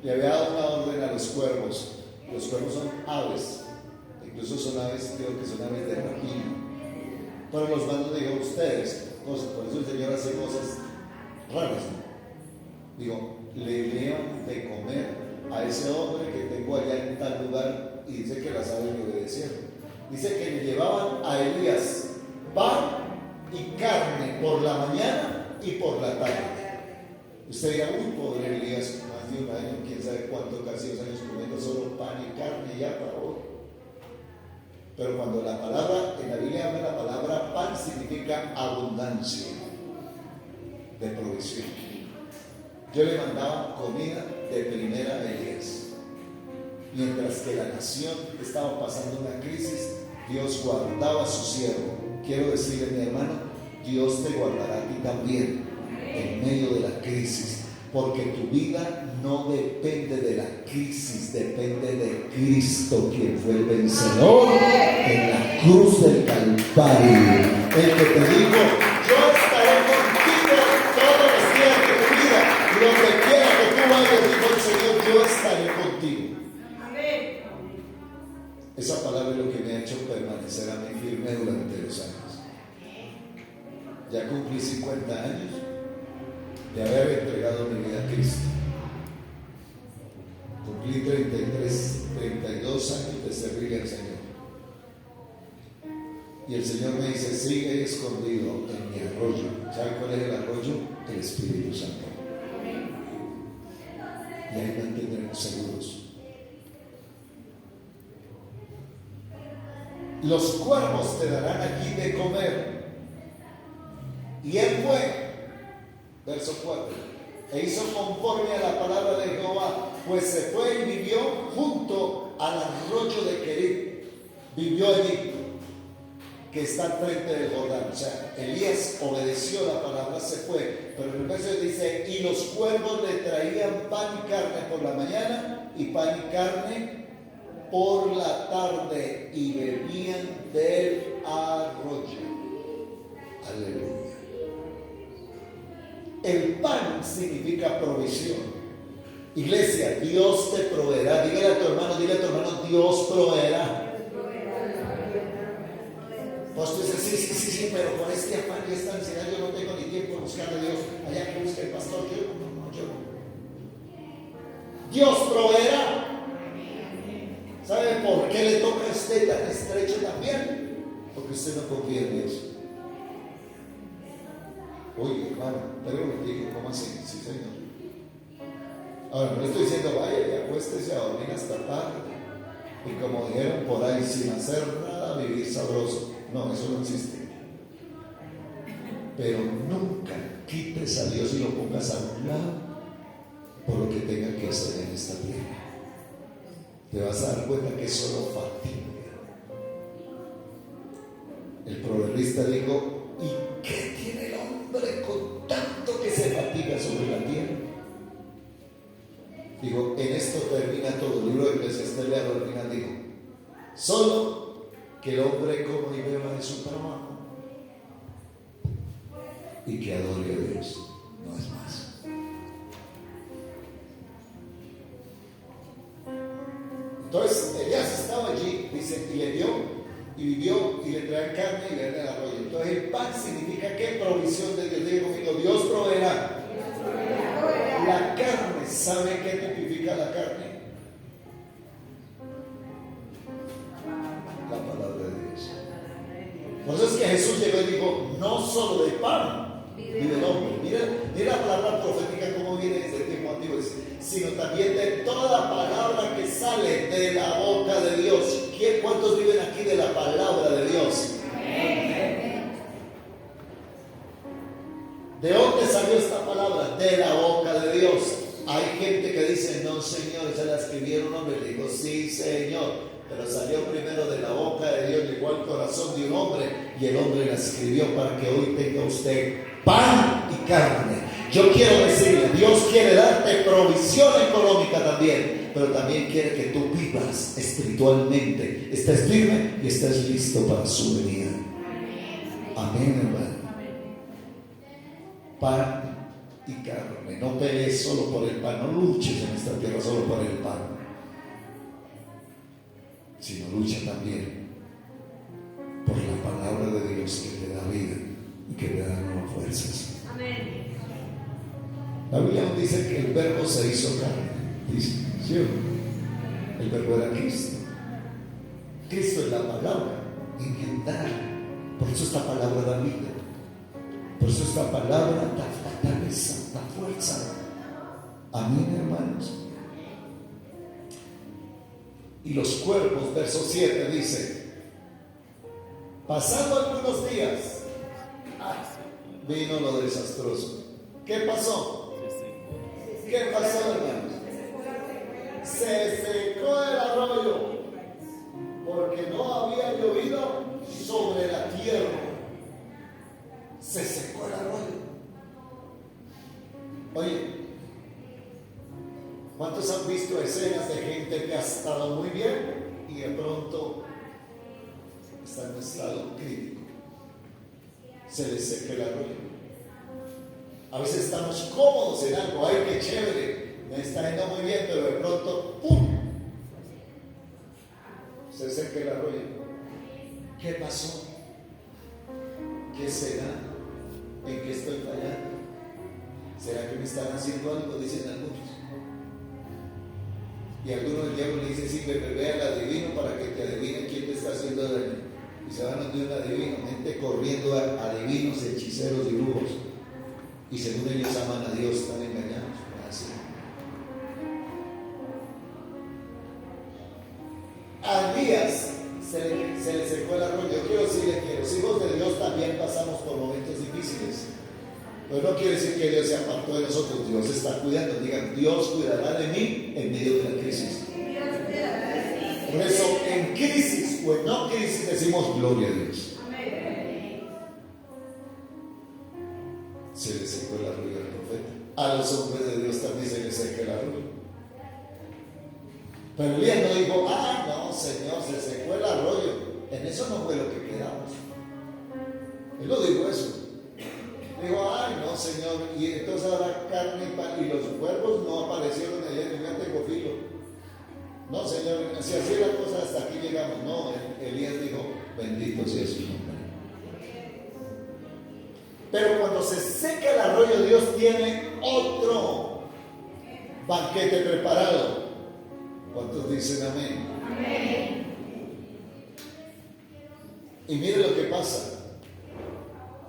Le había dado una orden a los cuervos. Los cuervos son aves. Incluso son aves, creo que son aves de rapina. Pero los mando, digo, a ustedes. Por eso el Señor hace cosas raras, ¿no? Digo, le dieron de comer a ese hombre que tengo allá en tal lugar, y dice que las aves le obedecieron. Dice que le llevaban a Elías pan y carne por la mañana y por la tarde. Usted dirá, uy, pobre Elías, más de un año, quién sabe cuánto, casi 2 años comiendo solo pan y carne ya para hoy. Pero cuando la palabra, en la Biblia habla la palabra pan, significa abundancia de provisión. Yo le mandaba comida de primera a Elías. Mientras que la nación estaba pasando una crisis, Dios guardaba a su siervo. Quiero decirle, mi hermano, Dios te guardará a ti también en medio de la crisis, porque tu vida no depende de la crisis, depende de Cristo, quien fue el vencedor en la cruz del Calvario, el que te dijo, yo estaré contigo todos los días de tu vida, y donde quiera que tú vayas, dijo el Señor, yo estaré contigo. Esa palabra es lo que me ha hecho permanecer a mí firme durante los años. Ya cumplí 50 años de haber entregado mi vida a Cristo. Cumplí 32 años de servirle al Señor. Y el Señor me dice, sigue escondido en mi arroyo. ¿Sabe cuál es el arroyo? El Espíritu Santo. Y ahí mantendremos seguros. Los cuervos te darán aquí de comer. Y él fue, verso 4, e hizo conforme a la palabra de Jehová, pues se fue y vivió junto al arroyo de Querit. Vivió allí, que está al frente del Jordán. O sea, Elías obedeció la palabra, se fue. Pero en el verso dice, y los cuervos le traían pan y carne por la mañana, y pan y carne por la tarde, y bebían del arroyo. Aleluya. El pan significa provisión. Iglesia, Dios te proveerá. Dile a tu hermano, Dios proveerá. Pues tú dices, sí, pero con este afán y esta ansiedad yo no tengo ni tiempo de buscar a Dios. Allá que busque el pastor, yo no. Dios proveerá. ¿Sabe por qué le toca a usted tan estrecho también? Porque usted no confía en Dios. Oye, hermano, pero lo digo, ¿cómo así? Sí, Señor. Ahora, no le estoy diciendo, vaya y acuéstese a dormir hasta tarde. Y como dijeron por ahí, sin hacer nada, vivir sabroso. No, eso no existe. Pero nunca quites a Dios y lo pongas a un lado por lo que tenga que hacer en esta tierra. Te vas a dar cuenta que es solo fatiga. El proverbista dijo, ¿y qué tiene el hombre con tanto que se fatiga sobre la tierra? Digo, en esto termina todo. El libro de Eclesiastés le al final dijo, solo que el hombre coma y beba de su trabajo y que adore a Dios, no es más. Entonces Elías estaba allí, dice, y le dio, y vivió, y le traían carne y le el arroyo. Entonces el pan significa ¿qué? Provisión de Dios. Digo conmigo, Dios proveerá. La carne, ¿sabe qué tipifica la carne? La palabra de Dios. Por eso es que Jesús llegó y dijo, no solo de pan vive el hombre. Mira la palabra profética como viene desde el tiempo antiguo, sino también de toda palabra que sale de la boca de Dios. ¿Cuántos viven aquí de la palabra de Dios? ¿De dónde salió esta palabra? De la boca de Dios. Hay gente que dice, no Señor, se la escribieron un hombre. Le digo, sí Señor, pero salió primero de la boca de Dios, llegó al corazón de un hombre, y el hombre la escribió para que hoy tenga usted pan y carne. Yo quiero decirle, Dios quiere darte provisión económica también, pero también quiere que tú vivas espiritualmente, estés firme y estés listo para su venida. Amén, hermano. Pan y carne, no pelees solo por el pan, no luches en esta tierra solo por el pan, sino lucha también por la palabra de Dios que te da vida y que te da nuevas fuerzas. Amén. La Biblia nos dice que el verbo se hizo carne, dice, ¿sí? El verbo era Cristo. Cristo es la palabra, engendrar. Por eso esta palabra da vida. Por eso esta palabra da fortaleza, da fuerza. Amén, hermanos. Y los cuerpos, verso 7 dice: pasando algunos días, vino lo desastroso. ¿Qué pasó? ¿Qué pasó, hermanos? Se secó el arroyo porque no había llovido sobre la tierra. Se secó el arroyo. Oye, ¿cuántos han visto escenas de gente que ha estado muy bien y de pronto está en un estado crítico? Se les seca el arroyo. A veces estamos cómodos en algo, ay, qué chévere, me está yendo muy bien, pero de pronto, ¡pum!, se seca el arroyo. ¿Qué pasó? ¿Qué será? ¿En qué estoy fallando? ¿Será que me están haciendo algo? Dicen algunos. Y algunos del diablo le dicen: sí, ve al adivino para que te adivine quién te está haciendo daño. Y se van a donde un adivino, gente corriendo a adivinos, hechiceros y brujos. Y según ellos aman a Dios, están engañados. Así. A Elías se le secó el arroyo. Yo quiero decirle que los hijos de Dios también pasamos por momentos difíciles. Pero no quiere decir que Dios se apartó de nosotros. Dios está cuidando. Digan: Dios cuidará de mí en medio de la crisis. Por eso, en crisis o en no crisis, decimos gloria a Dios. Se le secó el arroyo al profeta. A los hombres de Dios también se les seca el arroyo. Pero Elías no dijo: ah, no, Señor, se secó el arroyo. En eso no fue lo que quedamos. Él no dijo eso. Dijo: ay, no, Señor. Y entonces habrá carne y los cuervos no aparecieron allá, ni ya tengo filo. No, Señor, si así es la cosa, hasta aquí llegamos. No, Elías dijo: bendito sea su nombre. Pero cuando se seca el arroyo, Dios tiene otro banquete preparado. ¿Cuántos dicen amén? Amén. Y mire lo que pasa.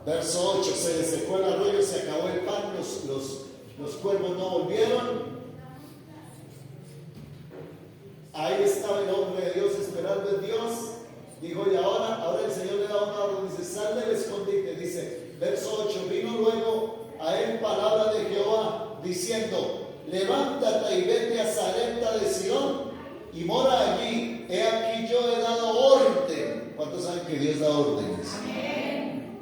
Verso 8: se le secó el arroyo, se acabó el pan, los cuervos no volvieron. Ahí estaba el hombre de Dios esperando en Dios. Dijo: y ahora el Señor le da una orden. Dice: sal del escondite. Dice, verso 8: vino luego a él palabra de Jehová, diciendo: levántate y vete a Sarepta de Sidón y mora allí. He aquí yo he dado orden. ¿Cuántos saben que Dios da órdenes? Amén.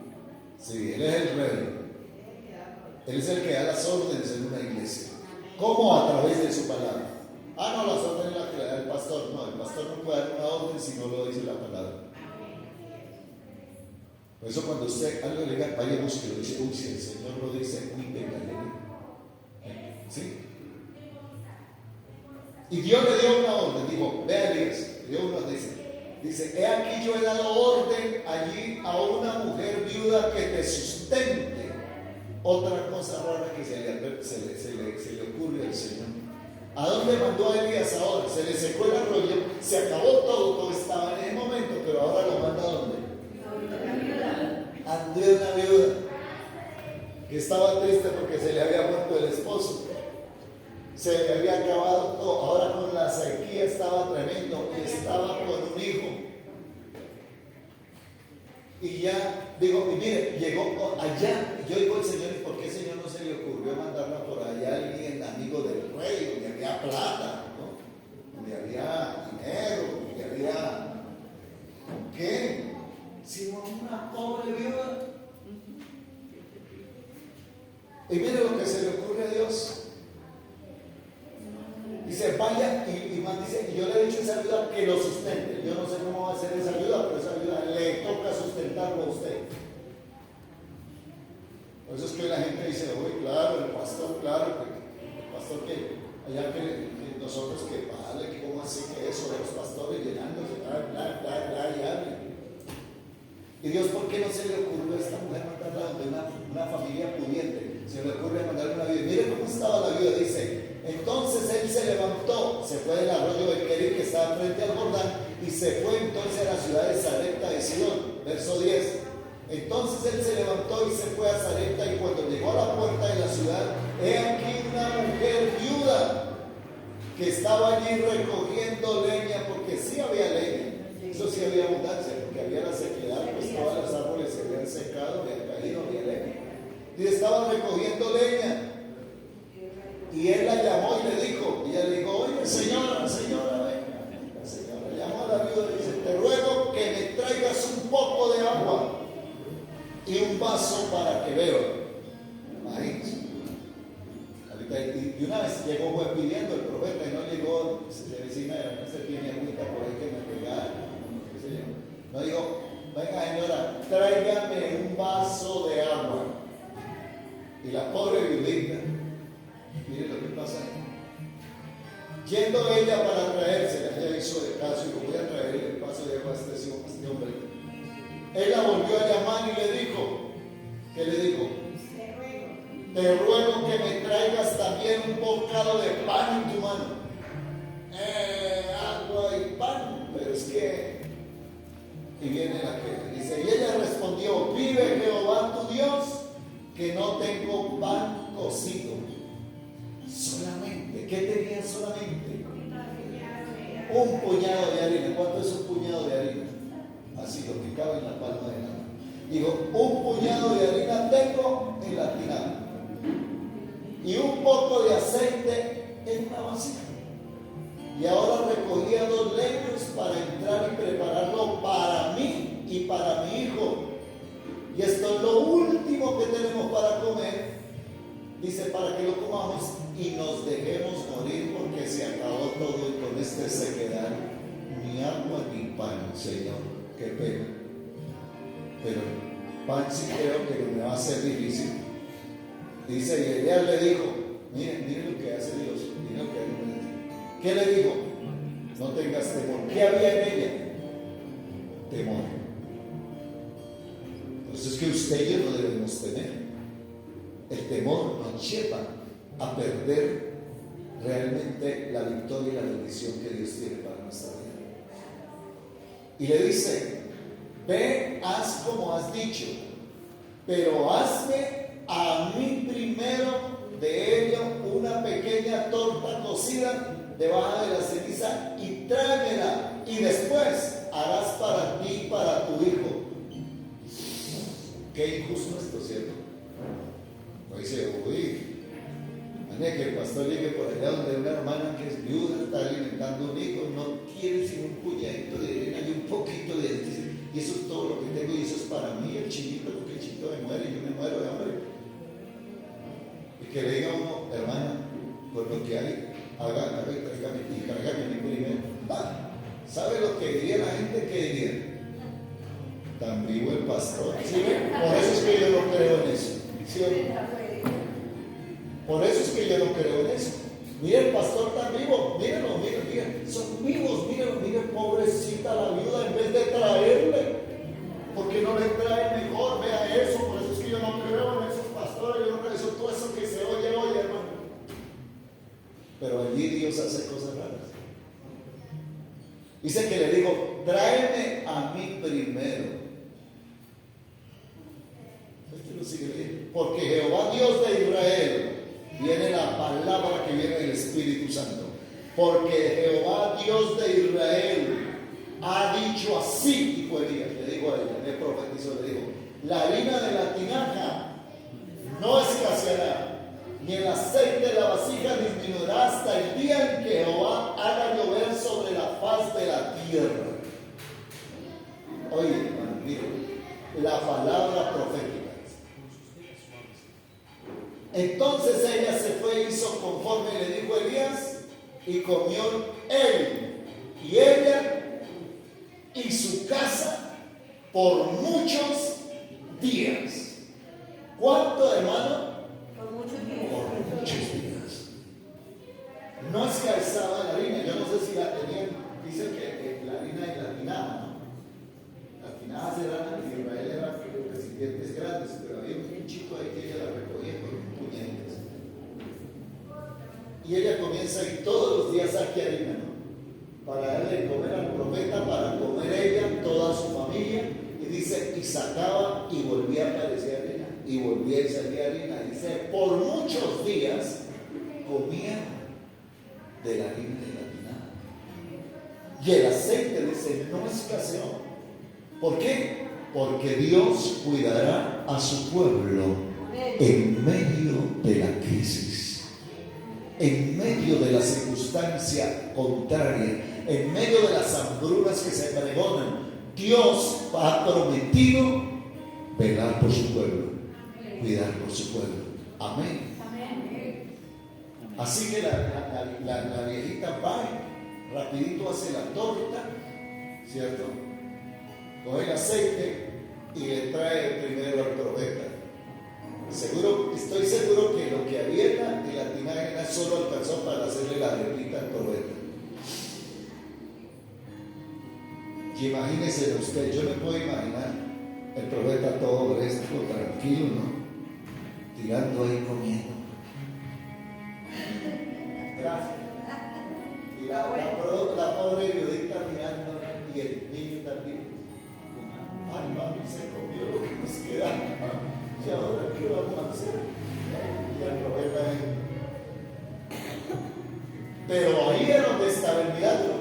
Sí, Él es el rey. Él es el que da las órdenes en una iglesia. ¿Cómo? A través de su palabra. Ah, no, las órdenes las que le da el pastor. No, el pastor no puede dar una orden si no lo dice la palabra. Por eso cuando usted algo le diga, vaya, búsquelo. Dice: uy, si el Señor lo dice, uy, venga, ¿sí? Y Dios le dio una orden. Dijo: ve a Elías. Dios nos dice: he aquí yo he dado orden allí a una mujer viuda que te sustente. Otra cosa rara que se le ocurre al Señor. ¿A dónde mandó a Elías ahora? Se le secó el arroyo, se acabó todo estaba en ese momento, pero ahora lo manda ¿a dónde? A una viuda que estaba triste porque se le había muerto el esposo. Se le había acabado todo. Ahora con la sequía estaba tremendo y estaba con un hijo. Y ya, digo, y mire, llegó allá. Yo digo al Señor: ¿y por qué el Señor no se le ocurrió mandarla por allá alguien amigo del rey, donde había plata, ¿no? Donde había dinero, donde había. ¿Qué? Sino una pobre viuda. Y mire lo que se le ocurre a Dios. Dice: vaya y esa viuda que lo sustente. Yo no sé cómo va a ser esa viuda, pero esa viuda le toca sustentarlo a usted. Por eso es que la gente dice, uy, claro, el pastor, que allá que nosotros que vale, que cómo así que eso de los pastores llenándose, y hablen. Y Dios, ¿por qué no se le ocurrió a esta mujer mandarla de una familia pudiente? Se le ocurre mandarle una viuda. Mire cómo estaba la viuda, dice. Entonces él se levantó, se fue del arroyo de Kerit que estaba frente al Jordán y se fue entonces a la ciudad de Sarepta de Sidón. Verso 10. Entonces él se levantó y se fue a Sarepta y cuando llegó a la puerta de la ciudad, he aquí una mujer viuda que estaba allí recogiendo leña, porque sí había leña. Eso sí había abundancia, porque había la sequedad, pues todos los árboles se habían secado, habían caído, había leña. Y estaba recogiendo leña. Y él la llamó y le dijo, y ella le dijo, oye, señora, venga. La señora llamó a la viuda y dice, te ruego que me traigas un poco de agua y un vaso para que beba. Imagínense. Y una vez llegó fue pidiendo el profeta y no llegó, se vecina, no se tiene agüita por ahí que me regale. No dijo, venga señora, tráigame un vaso de agua. Y la pobre viudita, mire lo que pasa. Yendo ella para traérsela, ella hizo de caso y dijo, voy a traerle el vaso de agua a este hombre. Él la volvió a llamar y le dijo, ¿qué le dijo? Te ruego que me traigas también un bocado de pan en tu mano. Agua y pan, pero es que... Y viene la que dice, y ella respondió, vive Jehová tu Dios, que no tengo pan cocido. Solamente, ¿qué tenía solamente? Un puñado de harina. ¿Cuánto es un puñado de harina? Así lo que cabe en la palma de la mano. Digo, un puñado de harina tengo en la tinaja y un poco de aceite en una vasija. Y ahora recogía 2 leños para entrar y prepararlo para mí y para mi hijo. Y esto es lo último que tenemos para comer. Dice, para que lo comamos y nos dejemos morir, porque se acabó todo y con este sequedad, ni agua ni pan, Señor. Qué pena. Pero pan sí creo que me va a ser difícil. Dice, y Elías le dijo, miren lo que hace Dios, miren lo que hace Dios. ¿Qué le dijo? No tengas temor. ¿Qué había en ella? Temor. Entonces es que usted y yo no debemos tener. El temor nos lleva a perder realmente la victoria y la bendición que Dios tiene para nuestra vida. Y le dice, ve, haz como has dicho, pero hazme a mí primero de ello una pequeña torta cocida debajo de la ceniza y tráemela, y después harás para ti y para tu hijo. Qué injusto esto, ¿cierto? Pues dice, uy, que el pastor llegue por allá donde una hermana que es viuda, está alimentando un hijo, no quiere sino un puñadito de arena y un poquito de dice, y eso es todo lo que tengo, y eso es para mí, el chinito, porque el chinito me muere y yo me muero de hambre. Y que le diga a uno, hermana, por lo que hay, haga y tráigame a mí primero. ¿Sabe lo que diría la gente? ¿Qué diría? Tan vivo el pastor. ¿Sí? Por eso es que yo no creo en eso. ¿Sí? Por eso es que yo no creo en eso. Mira el pastor tan vivo, mírenlo, miren, son vivos, miren, pobrecita la viuda, en vez de traerle, porque no le trae mejor, vea eso, por eso es que yo no creo en esos pastores, yo no creo en eso, todo eso que se oye, hermano. Pero allí Dios hace cosas raras. Dice que le digo, tráeme a mí primero. Este lo sigue leyendo. Porque Jehová Dios de Israel, viene la palabra que viene del Espíritu Santo. Porque Jehová Dios de Israel ha dicho así, dijo Elías, le digo a ella, le profetizó, le dijo, la harina de la tinaja no escaseará, ni el aceite de la vasija disminuirá hasta el día en que Jehová haga llover sobre la faz de la tierra. Oye, hermano, mire, la palabra profética. Entonces ella se fue e hizo conforme le dijo Elías, y comió él y por muchos días. ¿Cuánto, hermano? Por muchos días. Por muchos días. No es que alzaba la harina, yo no sé si la tenían, dicen que la harina es latinada, ¿no? Las tinajas eran, en Israel eran recipientes grandes, pero había un chico ahí que ella la recogía con puñetes. Y ella comienza a ir todos los días aquí a harina, ¿no? Para darle de comer al profeta, para comer ella, toda su familia. Y dice, y sacaba y volvía a aparecer harina, y volvía y salía harina. Dice, por muchos días comía de la harina de la tinada. Y el aceite, dice, no escaseó. ¿Por qué? Porque Dios cuidará a su pueblo en medio de la crisis, en medio de la circunstancia contraria, en medio de las hambrunas que se pregonan. Dios ha prometido velar por su pueblo, cuidar por su pueblo. Amén. Así que la viejita va, rapidito hace la torta, ¿cierto? Coge el aceite y le trae primero al profeta. Estoy seguro que lo que había en la tinaja solo alcanzó para hacerle la repita al profeta. Y imagínese usted, yo me puedo imaginar el profeta todo fresco, tranquilo, ¿no? Tirando ahí, comiendo. Gracias. Y la pobre viudita mirando, y el niño también. Ay, mami, se comió lo que nos queda. Y ahora, ¿qué vamos a hacer? Y el profeta ahí. Pero ahí era donde estaba el milagro.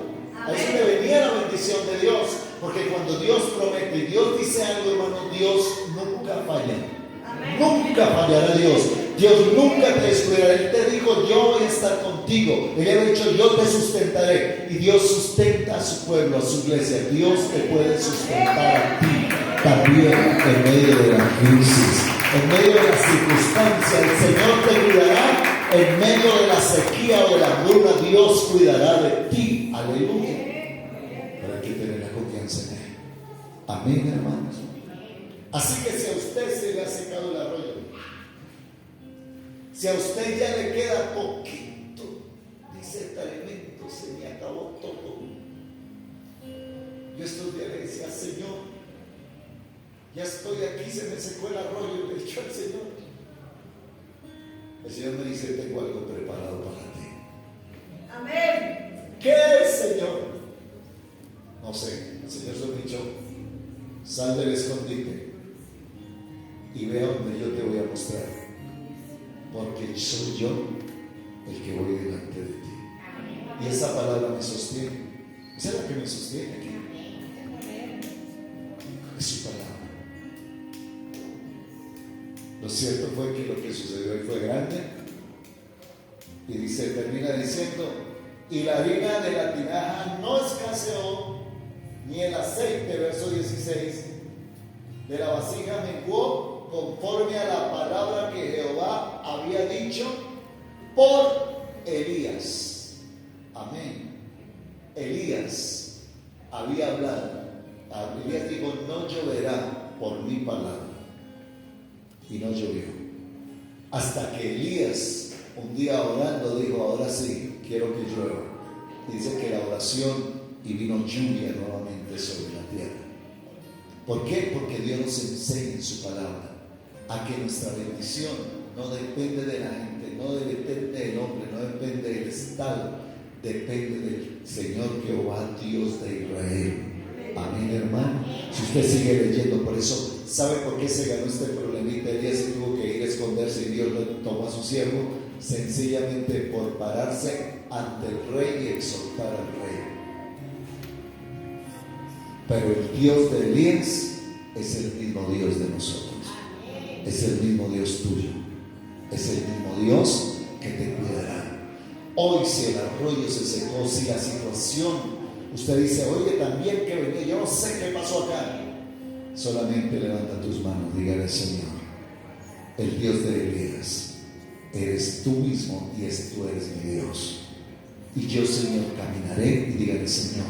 Ahí es donde venía la bendición de Dios. Porque cuando Dios promete y Dios dice algo, hermano, Dios nunca falla. Amén. Nunca fallará Dios. Dios nunca te descuidará. Él te dijo, yo voy a estar contigo. Él ha dicho, yo te sustentaré. Y Dios sustenta a su pueblo, a su iglesia. Dios te puede sustentar a ti también en medio de la crisis, en medio de las circunstancias. El Señor te cuidará. En medio de la sequía o de la hambruna, Dios cuidará de ti. Aleluya. Pero hay que tener la confianza en Él. Amén, hermanos. Así que si a usted se le ha secado el arroyo, si a usted ya le queda poquito, dice este alimento, se me acabó todo. Yo estos días le decía, Señor, ya estoy aquí, se me secó el arroyo. Y le he dicho al Señor, el Señor me dice, tengo algo preparado para ti. Amén. ¿Qué es, Señor? No sé. El Señor se me dicho, sal del escondite y ve a donde yo te voy a mostrar, porque soy yo el que voy delante de ti. Y esa palabra me sostiene. Esa es la que me sostiene aquí. Es su palabra. Lo cierto fue que lo que sucedió ahí fue grande. Y dice, termina diciendo, y la harina de la tinaja no escaseó, ni el aceite, verso 16, de la vasija menguó, conforme a la palabra que Jehová había dicho por Elías. Amén. Elías había hablado. Elías dijo, no lloverá por mi palabra. Y no llovió. Hasta que Elías, un día orando, dijo, ahora sí, quiero que llueva. Y dice que la oración y vino lluvia nuevamente sobre la tierra. ¿Por qué? Porque Dios nos enseña en su palabra a que nuestra bendición no depende de la gente, no depende del hombre, no depende del estado, depende del Señor Jehová, Dios de Israel. Amén, hermano. Si usted sigue leyendo, por eso, ¿sabe por qué se ganó este problemita? Elías se tuvo que ir a esconderse y Dios lo tomó a su siervo, sencillamente por pararse ante el rey y exhortar al rey. Pero el Dios de Elías es el mismo Dios de nosotros. Es el mismo Dios tuyo. Es el mismo Dios que te cuidará. Hoy, si el arroyo se secó, si la situación, usted dice, oye, también que venía, yo no sé qué pasó acá. Solamente levanta tus manos, dígale, Señor, el Dios de Elías, eres tú mismo y tú eres mi Dios. Y yo, Señor, caminaré y dígale, Señor,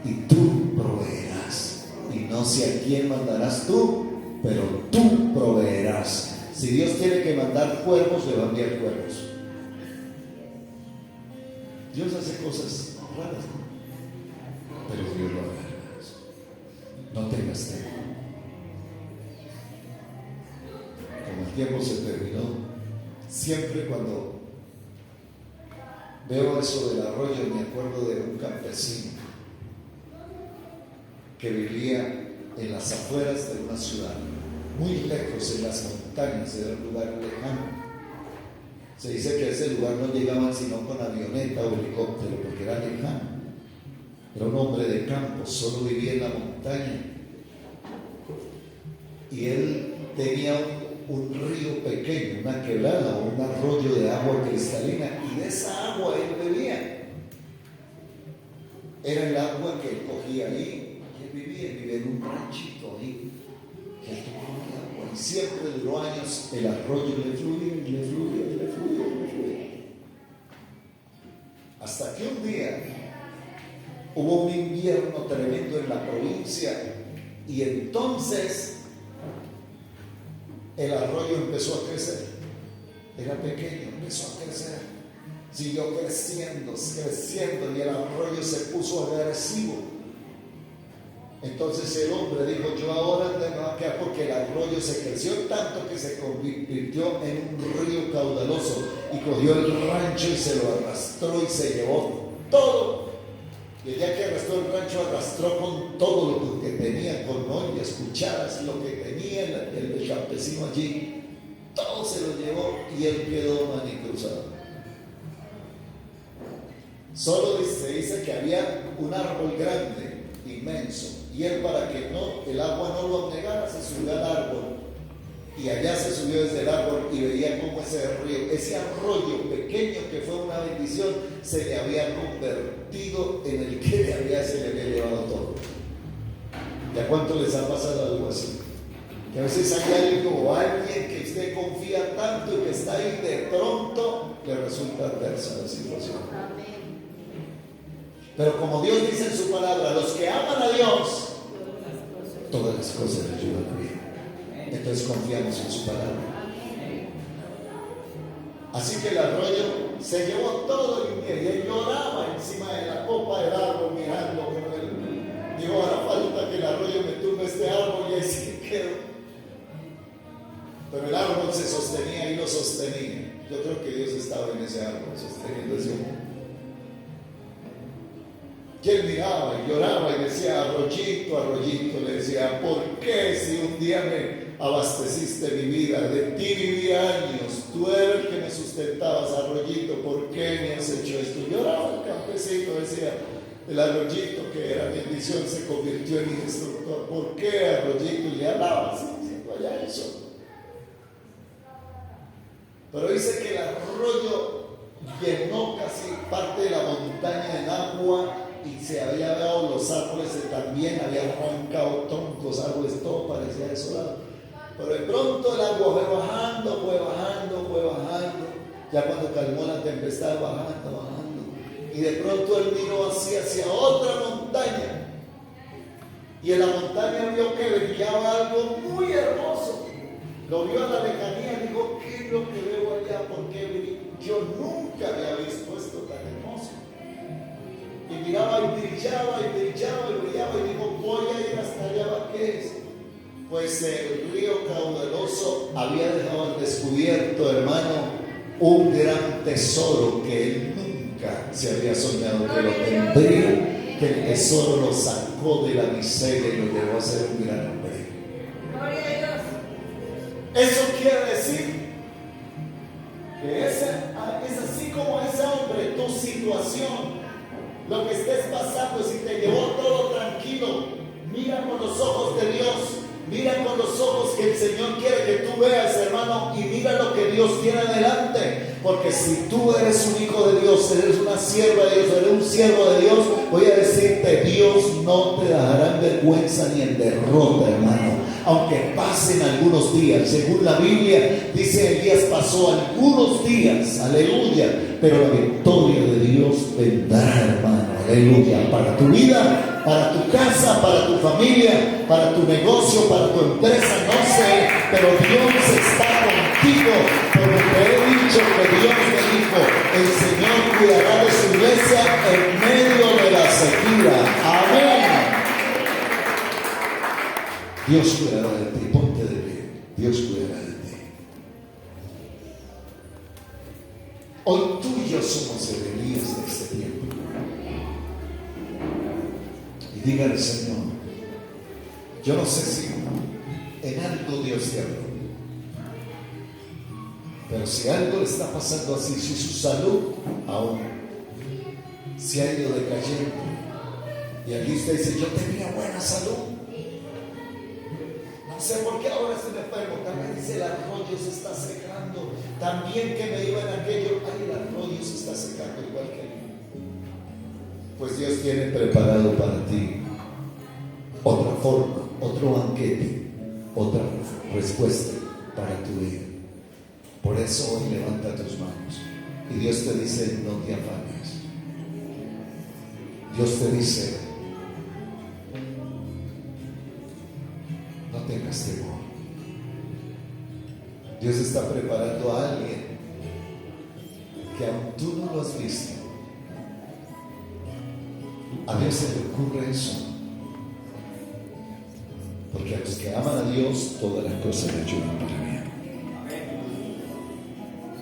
y tú proveerás y no sé a quién mandarás tú, pero tú proveerás. Si Dios tiene que mandar cuervos, le va a enviar cuervos. Dios hace cosas raras, ¿no? Pero Dios lo hará. No tengas temor. Como el tiempo se terminó, siempre cuando veo eso del arroyo me acuerdo de un campesino que vivía en las afueras de una ciudad, muy lejos en las montañas, era un lugar lejano. Se dice que a ese lugar no llegaban sino con avioneta o helicóptero porque era lejano. Era un hombre de campo, solo vivía en la montaña. Y él tenía un río pequeño, una quebrada o un arroyo de agua cristalina, y de esa agua él bebía. Era el agua que él cogía ahí, y él vivía en un ranchito ahí. Y él tomaba agua, y siempre duró años el arroyo le fluía, y le fluía, y le fluía, y le fluía. Hasta que un día hubo un invierno tremendo en la provincia, y entonces el arroyo empezó a crecer. Era pequeño, empezó a crecer, siguió creciendo, y el arroyo se puso agresivo. Entonces el hombre dijo: yo ahora tengo que, porque el arroyo se creció tanto que se convirtió en un río caudaloso, y cogió el rancho y se lo arrastró y se llevó todo. Y el día que arrastró el rancho, arrastró con todo lo que tenía, con ollas, cucharas, lo que tenía el campesino allí, todo se lo llevó, y él quedó manicruzado. Solo se dice que había un árbol grande, inmenso, y él, para que el agua no lo anegara, se subió al árbol, y allá se subió desde el árbol y veía cómo ese río, ese arroyo pequeño que fue una bendición, se le había convertido en el que se le había llevado todo. ¿Y a cuánto les ha pasado algo así? Que a veces hay algo o alguien que usted confía tanto y que está ahí, de pronto le resulta adversa la situación. Pero como Dios dice en su palabra, los que aman a Dios, todas las cosas les ayudan a bien. Entonces confiamos en su palabra. Así que el arroyo se llevó todo, y él lloraba encima de la copa del árbol mirando con él. Digo: ahora falta que el arroyo me tumbe este árbol, y ahí sí quedó. Pero el árbol se sostenía y lo sostenía. Yo creo que Dios estaba en ese árbol sosteniendo ese árbol. Y él miraba y lloraba y decía: arroyito, arroyito, le decía, ¿por qué si un día me abasteciste mi vida? De ti viví años, tú eres el que me sustentabas, arroyito, ¿por qué me has hecho esto? Lloraba el campesino, decía: el arroyito que era bendición se convirtió en mi destructor. ¿Por qué, arroyito? Y le hablaba así, diciendo allá eso. Pero dice que el arroyo llenó casi parte de la montaña en agua, y se había dado los árboles, también había arrancado troncos, árboles, todo parecía desolado. Pero de pronto el agua fue bajando. Ya cuando calmó la tempestad, bajando. Y de pronto él miró hacia otra montaña. Y en la montaña vio que brillaba algo muy hermoso. Lo vio a la lejanía y dijo: ¿qué es lo que veo allá? ¿Por qué? Yo nunca había visto esto tan hermoso. Y miraba y brillaba, y dijo: voy a ir hasta allá. ¿Qué es? Pues el río caudaloso había dejado al descubierto, hermano, un gran tesoro que él nunca se había soñado que lo tendría, que el tesoro lo sacó de la miseria y lo llevó a ser un gran hombre. Gloria a Dios. Eso quiere decir que es así como ese hombre, tu situación, lo que estés pasando, si te llevó todo tranquilo, mira con los ojos de Dios, mira con los ojos que el Señor quiere que tú veas, hermano, y mira lo que Dios tiene adelante, Porque si tú eres un hijo de Dios, eres una sierva de Dios, eres un siervo de Dios, voy a decirte, Dios no te dejará en vergüenza ni en derrota, hermano. Aunque pasen algunos días, según la Biblia, dice Elías pasó algunos días, aleluya, pero la victoria de Dios vendrá, hermano, aleluya, para tu vida, para tu casa, para tu familia, para tu negocio, para tu empresa, no sé, pero Dios está contigo, porque te he dicho que Dios me dijo, el Señor cuidará de su iglesia en medio de la sequía. Amén. Dios cuidará de ti, ponte de pie, Dios cuidará de ti. Hoy tú y yo somos el Elías de este tiempo. Y dígale, Señor, yo no sé si en algo Dios te habló, pero si algo le está pasando así, si su salud aún se ha ido decayendo, y aquí usted dice, yo tenía buena salud, no sé por qué ahora estoy enfermo, también dice el arroyo se está secando, también que me iba en aquello, ay, el arroyo se está secando igual que yo. Pues Dios tiene preparado para ti otra forma, otro banquete, otra respuesta para tu vida. Por eso hoy levanta tus manos y Dios te dice, no te afanes. Dios te dice, no tengas temor. Dios está preparando a alguien que aún tú no lo has visto. A Dios se le ocurre eso, porque a los que aman a Dios todas las cosas le ayudan para